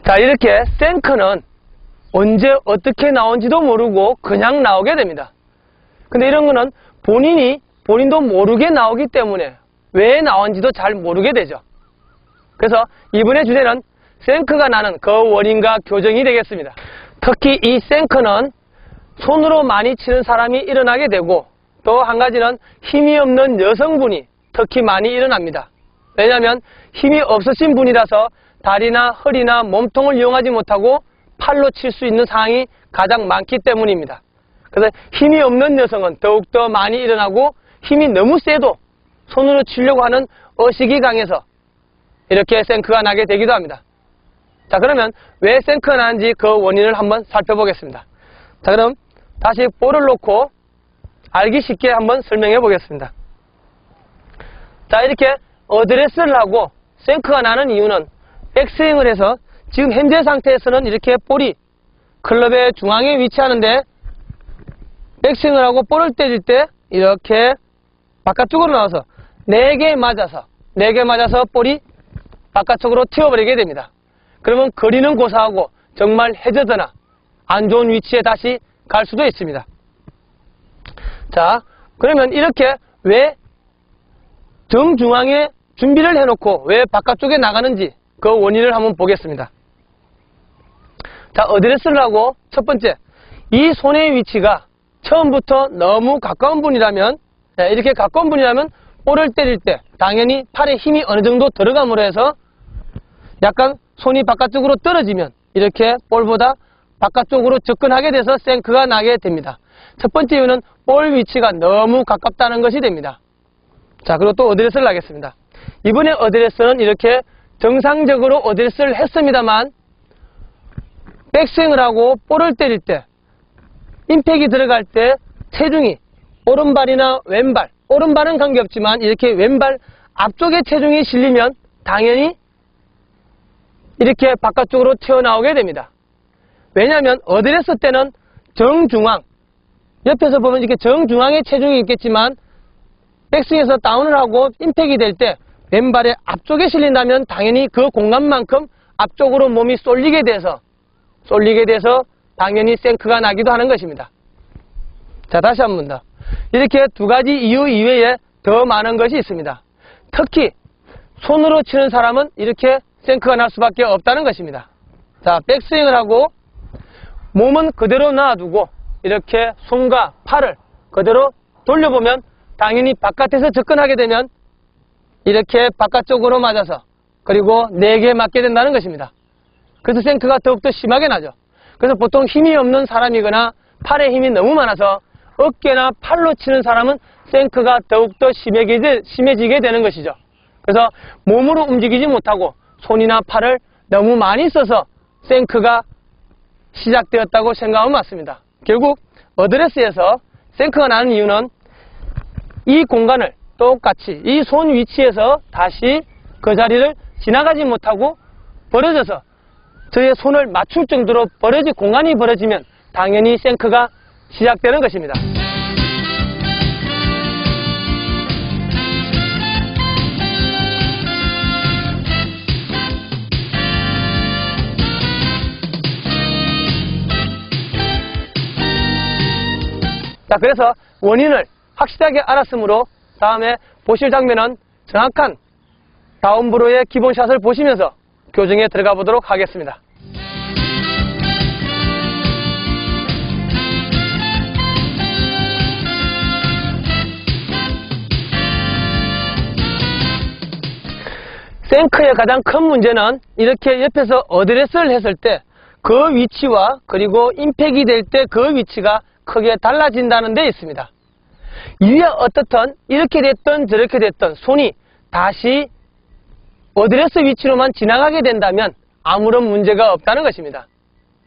자, 이렇게 생크는 언제 어떻게 나온지도 모르고 그냥 나오게 됩니다. 근데 이런 거는 본인도 모르게 나오기 때문에 왜 나온지도 잘 모르게 되죠. 그래서 이번의 주제는 생크가 나는 그 원인과 교정이 되겠습니다. 특히 이 생크는 손으로 많이 치는 사람이 일어나게 되고, 또 한 가지는 힘이 없는 여성분이 특히 많이 일어납니다. 왜냐하면 힘이 없으신 분이라서 다리나 허리나 몸통을 이용하지 못하고 팔로 칠 수 있는 상황이 가장 많기 때문입니다. 그래서 힘이 없는 여성은 더욱더 많이 일어나고, 힘이 너무 세도 손으로 치려고 하는 의식이 강해서 이렇게 생크가 나게 되기도 합니다. 자, 그러면 왜 생크가 나는지 그 원인을 한번 살펴보겠습니다. 자, 그럼 다시 볼을 놓고 알기 쉽게 한번 설명해 보겠습니다. 자, 이렇게 어드레스를 하고 생크가 나는 이유는 백스윙을 해서 지금 현재 상태에서는 이렇게 볼이 클럽의 중앙에 위치하는데, 백스윙을 하고 볼을 때릴 때 이렇게 바깥쪽으로 나와서 4개 맞아서 볼이 바깥쪽으로 튀어버리게 됩니다. 그러면 거리는 고사하고 정말 해저드나 안 좋은 위치에 다시 갈 수도 있습니다. 자, 그러면 이렇게 왜 정중앙에 준비를 해놓고 왜 바깥쪽에 나가는지 그 원인을 한번 보겠습니다. 자, 어드레스를 하고 첫 번째, 이 손의 위치가 처음부터 너무 가까운 분이라면, 이렇게 가까운 분이라면 볼을 때릴 때 당연히 팔에 힘이 어느 정도 들어감으로 해서 약간 손이 바깥쪽으로 떨어지면 이렇게 볼보다 바깥쪽으로 접근하게 돼서 생크가 나게 됩니다. 첫 번째 이유는 볼 위치가 너무 가깝다는 것이 됩니다. 자, 그리고 또 어드레스를 하겠습니다. 이번에 어드레스는 이렇게 정상적으로 어드레스를 했습니다만, 백스윙을 하고 볼을 때릴 때 임팩이 들어갈 때 체중이 오른발이나 왼발, 오른발은 관계없지만 이렇게 왼발 앞쪽에 체중이 실리면 당연히 이렇게 바깥쪽으로 튀어나오게 됩니다. 왜냐하면 어드레스 때는 정중앙, 옆에서 보면 이렇게 정중앙에 체중이 있겠지만 백스윙에서 다운을 하고 임팩이 될 때 왼발의 앞쪽에 실린다면 당연히 그 공간만큼 앞쪽으로 몸이 쏠리게 돼서 당연히 생크가 나기도 하는 것입니다. 자, 다시 한 번 더. 이렇게 두 가지 이유 이외에 더 많은 것이 있습니다. 특히 손으로 치는 사람은 이렇게 생크가 날 수밖에 없다는 것입니다. 자, 백스윙을 하고 몸은 그대로 놔두고 이렇게 손과 팔을 그대로 돌려보면 당연히 바깥에서 접근하게 되면 이렇게 바깥쪽으로 맞아서 그리고 4개 맞게 된다는 것입니다. 그래서 생크가 더욱더 심하게 나죠. 그래서 보통 힘이 없는 사람이거나 팔에 힘이 너무 많아서 어깨나 팔로 치는 사람은 생크가 더욱더 심해지게 되는 것이죠. 그래서 몸으로 움직이지 못하고 손이나 팔을 너무 많이 써서 생크가 시작되었다고 생각하면 맞습니다. 결국 어드레스에서 생크가 나는 이유는 이 공간을 똑같이 이 손 위치에서 다시 그 자리를 지나가지 못하고 벌어져서 저의 손을 맞출 정도로 공간이 벌어지면 당연히 생크가 시작되는 것입니다. 자, 그래서 원인을 확실하게 알았으므로 다음에 보실 장면은 정확한 다운브로의 기본샷을 보시면서 교정에 들어가 보도록 하겠습니다. 생크의 가장 큰 문제는 이렇게 옆에서 어드레스를 했을 때 그 위치와 그리고 임팩이 될 때 그 위치가 크게 달라진다는 데 있습니다. 이에 어떻든 이렇게 됐든 저렇게 됐든 손이 다시 어드레스 위치로만 지나가게 된다면 아무런 문제가 없다는 것입니다.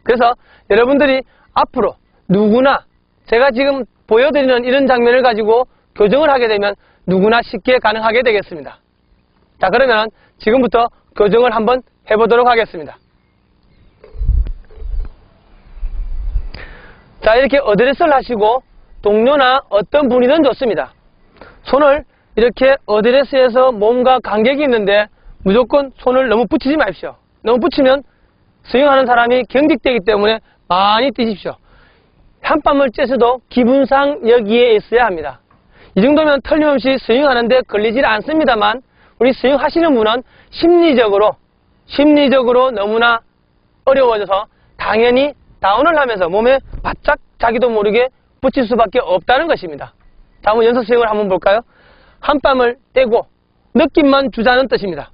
그래서 여러분들이 앞으로 누구나 제가 지금 보여드리는 이런 장면을 가지고 교정을 하게 되면 누구나 쉽게 가능하게 되겠습니다. 자, 그러면 지금부터 교정을 한번 해보도록 하겠습니다. 자, 이렇게 어드레스를 하시고 동료나 어떤 분이든 좋습니다. 손을 이렇게 어드레스에서 몸과 간격이 있는데 무조건 손을 너무 붙이지 마십시오. 너무 붙이면 스윙하는 사람이 경직되기 때문에 많이 뛰십시오. 한밤을 쬐서도 기분상 여기에 있어야 합니다. 이 정도면 틀림없이 스윙하는데 걸리질 않습니다만 우리 스윙하시는 분은 심리적으로 너무나 어려워져서 당연히 다운을 하면서 몸에 바짝 자기도 모르게 붙일 수밖에 없다는 것입니다. 자, 한번 연습 스윙을 한번 볼까요? 한밤을 떼고 느낌만 주자는 뜻입니다.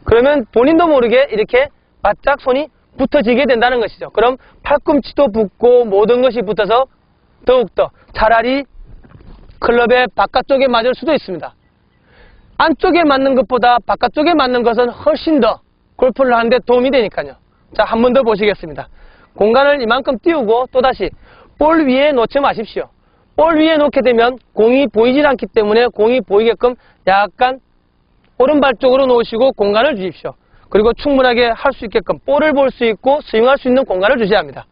그러면 본인도 모르게 이렇게 바짝 손이 붙어지게 된다는 것이죠. 그럼 팔꿈치도 붙고 모든 것이 붙어서 더욱더 차라리 클럽의 바깥쪽에 맞을 수도 있습니다. 안쪽에 맞는 것보다 바깥쪽에 맞는 것은 훨씬 더 골프를 하는데 도움이 되니까요. 자, 한 번 더 보시겠습니다. 공간을 이만큼 띄우고 또다시 볼 위에 놓지 마십시오. 볼 위에 놓게 되면 공이 보이질 않기 때문에 공이 보이게끔 약간 오른발 쪽으로 놓으시고 공간을 주십시오. 그리고 충분하게 할 수 있게끔 볼을 볼 수 있고 스윙할 수 있는 공간을 주셔야 합니다.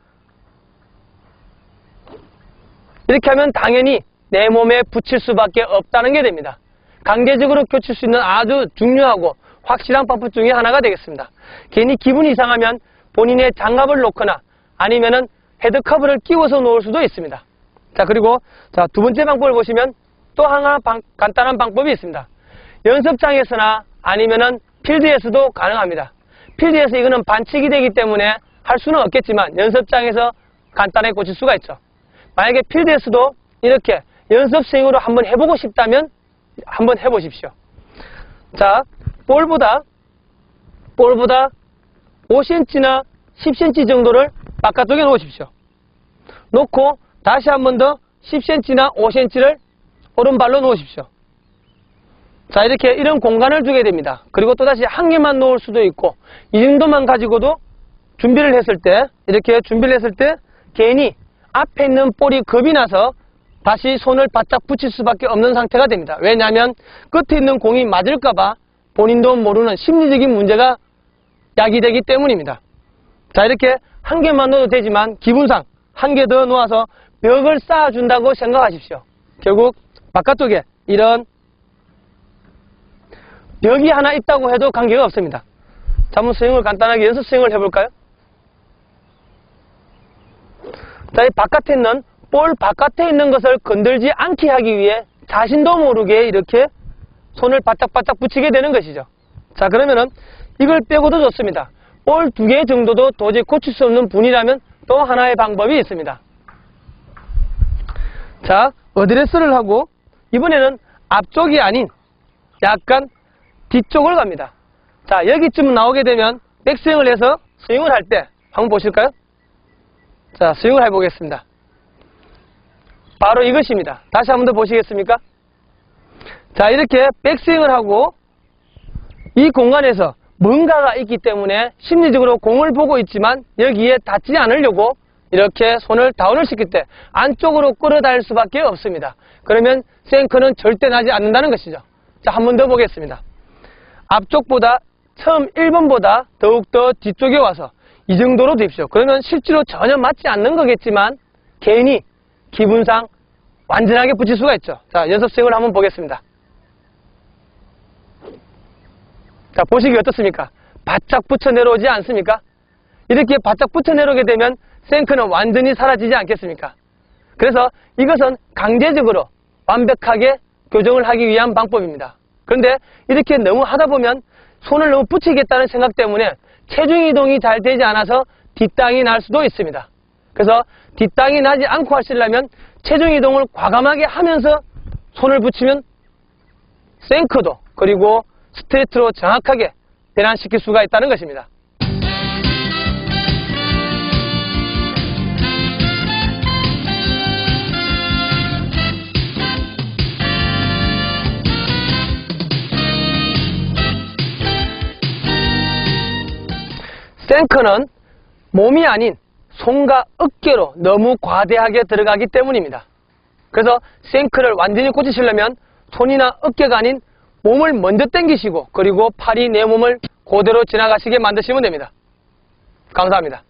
이렇게 하면 당연히 내 몸에 붙일 수밖에 없다는 게 됩니다. 강제적으로 껴칠 수 있는 아주 중요하고 확실한 방법 중에 하나가 되겠습니다. 괜히 기분이 이상하면 본인의 장갑을 놓거나 아니면은 헤드커버를 끼워서 놓을 수도 있습니다. 자, 그리고 두 번째 방법을 보시면 또 하나 간단한 방법이 있습니다. 연습장에서나 아니면은 필드에서도 가능합니다. 필드에서 이거는 반칙이 되기 때문에 할 수는 없겠지만 연습장에서 간단하게 고칠 수가 있죠. 만약에 필드에서도 이렇게 연습 스윙으로 한번 해보고 싶다면 한번 해보십시오. 자, 볼보다 5cm나 10cm 정도를 바깥쪽에 놓으십시오. 놓고 다시 한 번 더 10cm나 5cm를 오른발로 놓으십시오. 자, 이렇게 이런 공간을 주게 됩니다. 그리고 또다시 한 개만 놓을 수도 있고 이 정도만 가지고도 준비를 했을 때 이렇게 준비를 했을 때 괜히 앞에 있는 볼이 겁이 나서 다시 손을 바짝 붙일 수밖에 없는 상태가 됩니다. 왜냐하면 끝에 있는 공이 맞을까봐 본인도 모르는 심리적인 문제가 야기되기 때문입니다. 자, 이렇게 한 개만 넣어도 되지만 기분상 한 개 더 놓아서 벽을 쌓아준다고 생각하십시오. 결국 바깥쪽에 이런 벽이 하나 있다고 해도 관계가 없습니다. 자, 한번 스윙을 간단하게 연습 스윙을 해볼까요? 자, 이 바깥에 있는 볼 바깥에 있는 것을 건들지 않게 하기 위해 자신도 모르게 이렇게 손을 바짝바짝 붙이게 되는 것이죠. 자, 그러면은 이걸 빼고도 좋습니다. 볼 2개 정도도 도저히 고칠 수 없는 분이라면 또 하나의 방법이 있습니다. 자, 어드레스를 하고 이번에는 앞쪽이 아닌 약간 뒤쪽을 갑니다. 자, 여기쯤 나오게 되면 백스윙을 해서 스윙을 할 때 한번 보실까요? 자, 스윙을 해보겠습니다. 바로 이것입니다. 다시 한번 더 보시겠습니까? 자, 이렇게 백스윙을 하고 이 공간에서 뭔가가 있기 때문에 심리적으로 공을 보고 있지만 여기에 닿지 않으려고 이렇게 손을 다운을 시킬 때 안쪽으로 끌어다닐 수밖에 없습니다. 그러면 생크는 절대 나지 않는다는 것이죠. 자, 한 번 더 보겠습니다. 앞쪽보다 처음 1번보다 더욱더 뒤쪽에 와서 이 정도로 두십시오. 그러면 실제로 전혀 맞지 않는 거겠지만 괜히 기분상 완전하게 붙일 수가 있죠. 자, 연습 스윙을 한번 보겠습니다. 자, 보시기 어떻습니까? 바짝 붙여 내려오지 않습니까? 이렇게 바짝 붙여 내려오게 되면 생크는 완전히 사라지지 않겠습니까? 그래서 이것은 강제적으로 완벽하게 교정을 하기 위한 방법입니다. 그런데 이렇게 너무 하다 보면 손을 너무 붙이겠다는 생각 때문에 체중 이동이 잘 되지 않아서 뒷땅이 날 수도 있습니다. 그래서 뒷땅이 나지 않고 하시려면 체중 이동을 과감하게 하면서 손을 붙이면 생크도 그리고 스트레이트로 정확하게 변환시킬 수가 있다는 것입니다. 생크는 몸이 아닌 손과 어깨로 너무 과대하게 들어가기 때문입니다. 그래서 생크를 완전히 고치시려면 손이나 어깨가 아닌 몸을 먼저 당기시고 그리고 팔이 내 몸을 그대로 지나가시게 만드시면 됩니다. 감사합니다.